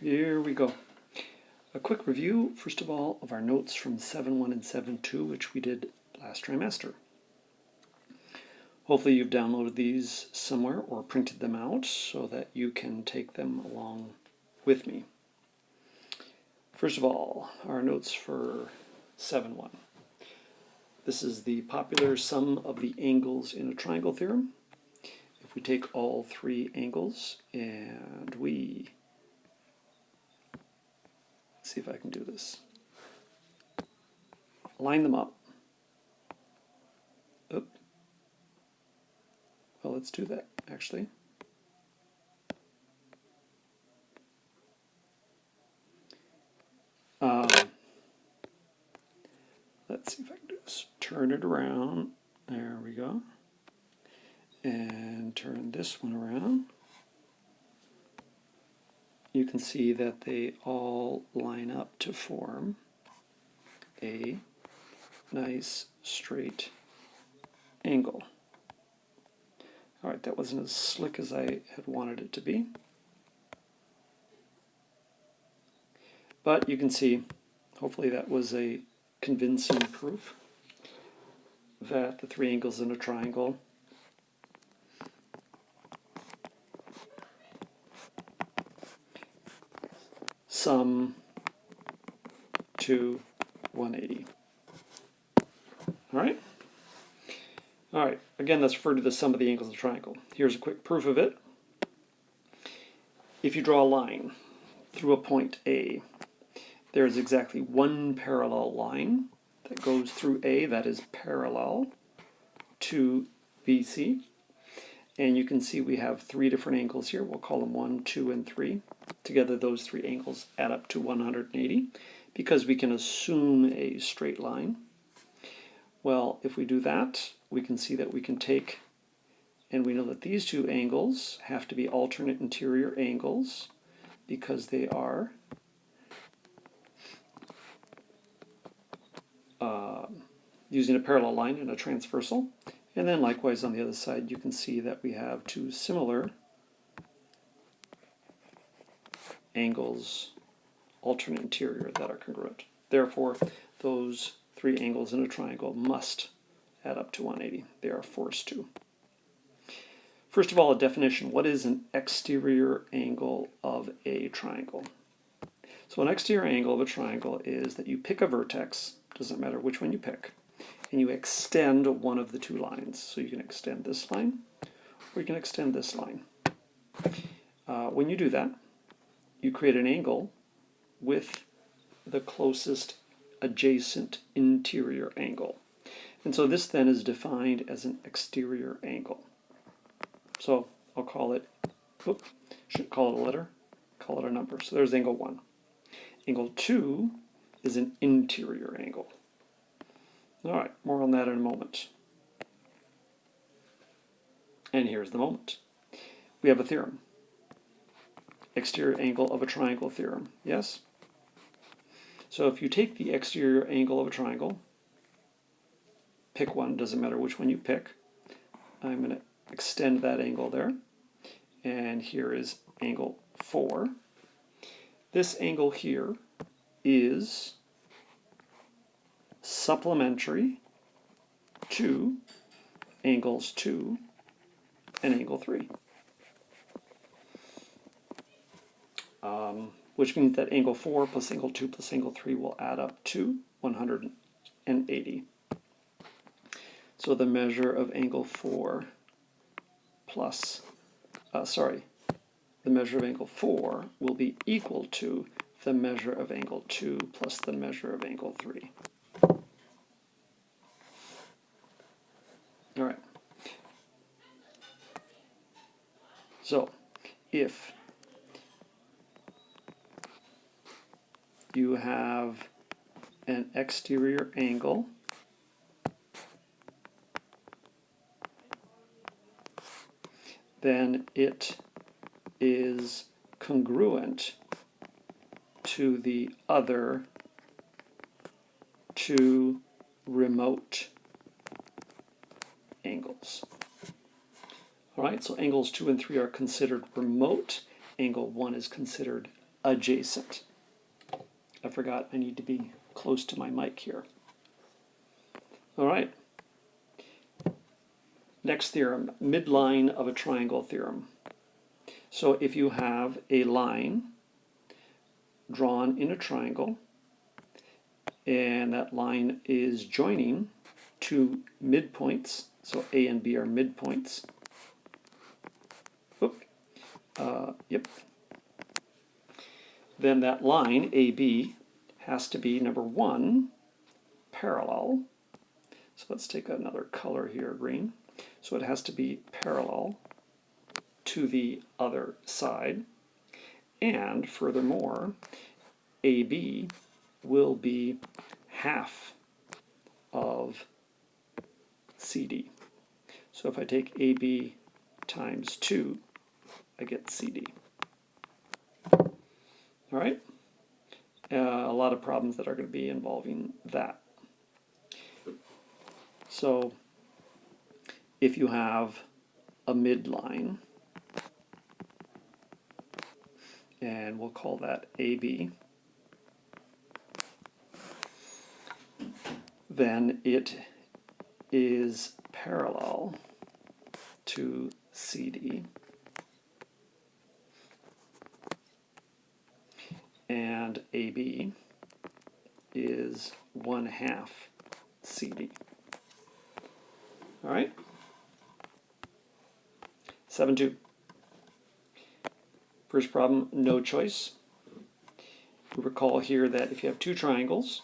Here we go. A quick review, first of all, of our notes from 7.1 and 7.2, which we did last trimester. Hopefully you've downloaded these somewhere or printed them out so that you can take them along with me. First of all, our notes for 7.1. This is the popular sum of the angles in a triangle theorem. If we take all three angles and we see if I can do this. Line them up. Oop. Well, let's do that, actually. Let's see if I can do this. Turn it around. There we go. And turn this one around. You can see that they all line up to form a nice straight angle. All right, that wasn't as slick as I had wanted it to be. But you can see, hopefully that was a convincing proof that the three angles in a triangle sum to 180. All right? All right, again, that's referred to the sum of the angles of the triangle. Here's a quick proof of it. If you draw a line through a point A, there is exactly one parallel line that goes through A that is parallel to BC. And you can see we have three different angles here. We'll call them 1, 2, and 3. Together, those three angles add up to 180 because we can assume a straight line. Well, if we do that, we can see that we can take, and we know that these two angles have to be alternate interior angles because they are using a parallel line and a transversal. And then likewise on the other side, you can see that we have two similar angles, alternate interior, that are congruent. Therefore, those three angles in a triangle must add up to 180. They are forced to. First of all, a definition. What is an exterior angle of a triangle? So an exterior angle of a triangle is that you pick a vertex, doesn't matter which one you pick, and you extend one of the two lines. So you can extend this line, or you can extend this line. When you do that, you create an angle with the closest adjacent interior angle. And so this then is defined as an exterior angle. So I'll call it, shouldn't call it a letter, call it a number. So there's angle 1. Angle 2 is an interior angle. All right, more on that in a moment. And here's the moment. We have a theorem. Exterior angle of a triangle theorem, yes? So if you take the exterior angle of a triangle, pick one, doesn't matter which one you pick. I'm going to extend that angle there. And here is angle 4. This angle here is supplementary to angles 2 and angle 3. Which means that angle 4 plus angle 2 plus angle 3 will add up to 180. So the measure of angle 4 plus, the measure of angle 4 will be equal to the measure of angle 2 plus the measure of angle 3. All right. So if you have an exterior angle then it is congruent to the other two remote angles. All right, so angles 2 and 3 are considered remote. Angle 1 is considered adjacent. I forgot I need to be close to my mic here. All right. Next theorem, midline of a triangle theorem. So if you have a line drawn in a triangle, and that line is joining two midpoints, so A and B are midpoints. Yep. Then that line, AB, has to be, number one, parallel. So let's take another color here, green. So it has to be parallel to the other side. And furthermore, AB will be half of CD. So if I take AB times 2, I get CD. All right? A lot of problems that are going to be involving that. So if you have a midline, and we'll call that AB, then it is parallel to CD, and AB is 1/2 CD. All right? 7-2. First problem, no choice. We recall here that if you have two triangles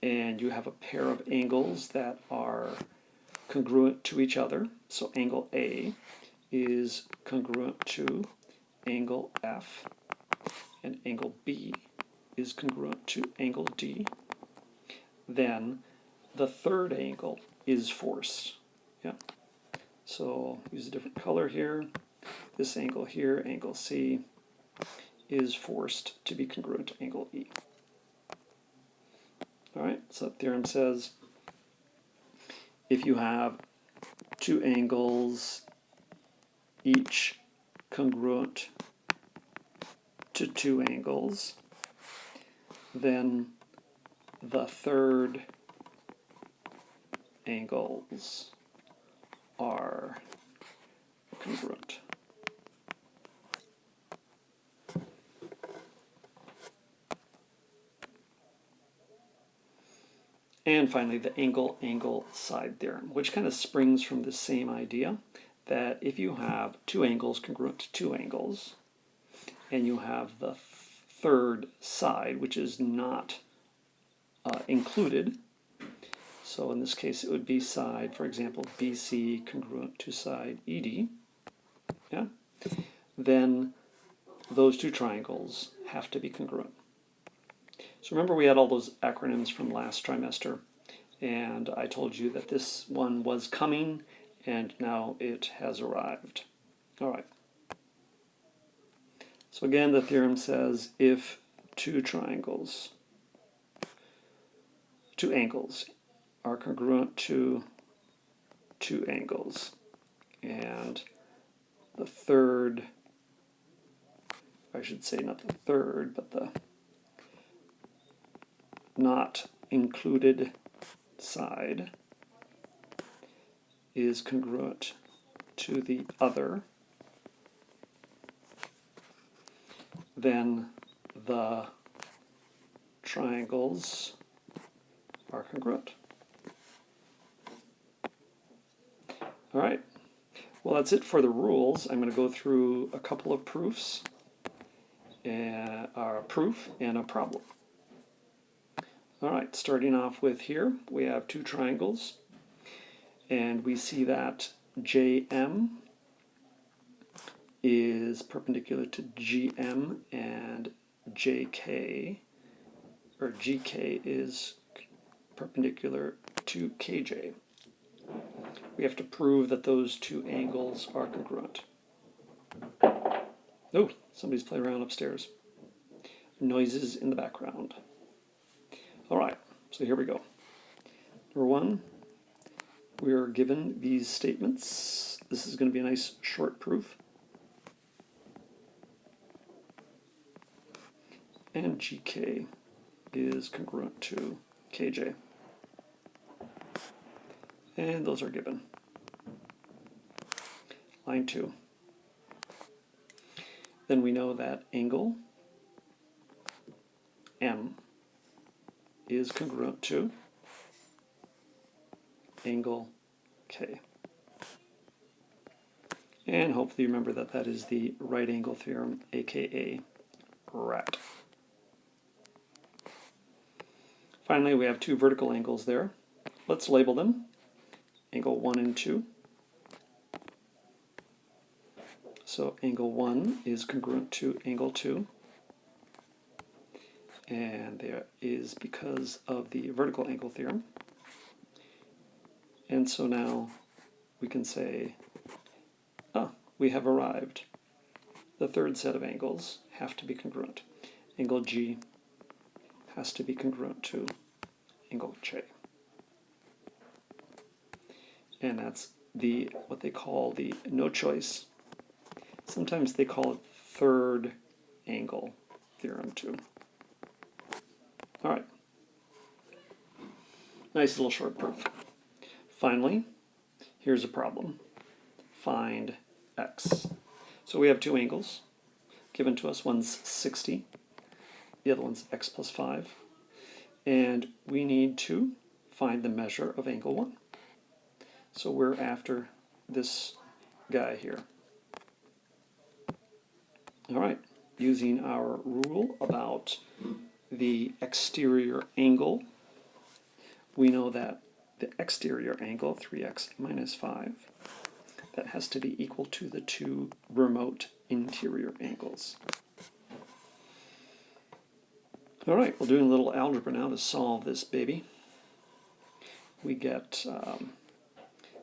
and you have a pair of angles that are congruent to each other, so angle A is congruent to angle F, and angle B is congruent to angle D, then the third angle is forced. Yeah. So use a different color here. This angle here, angle C, is forced to be congruent to angle E. All right, so that theorem says if you have two angles each congruent to two angles, then the third angles are congruent. And finally, the angle-angle side theorem, which kind of springs from the same idea that if you have two angles congruent to two angles, and you have the third side, which is not included, so in this case it would be side, for example, BC congruent to side ED, yeah, then those two triangles have to be congruent. So remember we had all those acronyms from last trimester, and I told you that this one was coming, and now it has arrived. All right. So again, the theorem says if two angles are congruent to two angles, and the third, I should say not the third, but the not included side is congruent to the other, then the triangles are congruent. All right, well that's it for the rules. I'm going to go through a couple of proofs, and a proof and a problem. All right, starting off with here, we have two triangles, and we see that JM is perpendicular to GM, and JK, or GK, is perpendicular to KJ. We have to prove that those two angles are congruent. Oh, somebody's playing around upstairs. Noises in the background. All right, so here we go. Number one, we are given these statements. This is going to be a nice short proof. and GK is congruent to KJ. And those are given. Line 2. Then we know that angle M is congruent to angle K. And hopefully you remember that that is the right angle theorem, aka RAT. Finally, we have two vertical angles there. Let's label them, angle 1 and 2. So angle 1 is congruent to angle 2. And there is because of the vertical angle theorem. And so now we can say, we have arrived. The third set of angles have to be congruent. Angle G has to be congruent to angle J. And that's what they call the no choice. Sometimes they call it third angle theorem too. All right. Nice little short proof. Finally, here's a problem. Find x. So we have two angles given to us. One's 60, the other one's x plus 5. And we need to find the measure of angle 1. So we're after this guy here. All right, using our rule about the exterior angle, we know that the exterior angle, 3x minus 5, that has to be equal to the two remote interior angles. All right, we're doing a little algebra now to solve this baby. We get,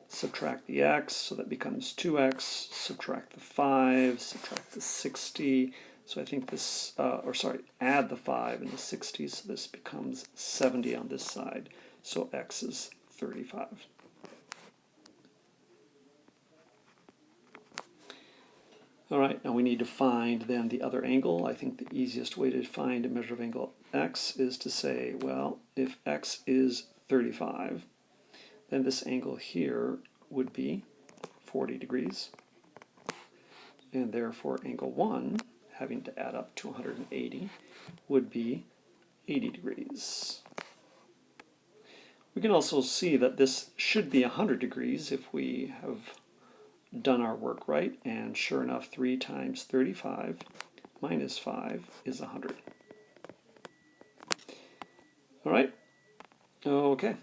subtract the x, so that becomes 2x, subtract the 5, subtract the 60, so I think this, add the 5 and the 60, so this becomes 70 on this side, so x is 35. All right, now we need to find then the other angle. I think the easiest way to find a measure of angle x is to say, well, if x is 35, then this angle here would be 40 degrees. And therefore angle 1, having to add up to 180, would be 80 degrees. We can also see that this should be 100 degrees if we have done our work right, and sure enough, 3 times 35 minus 5 is 100. All right, okay.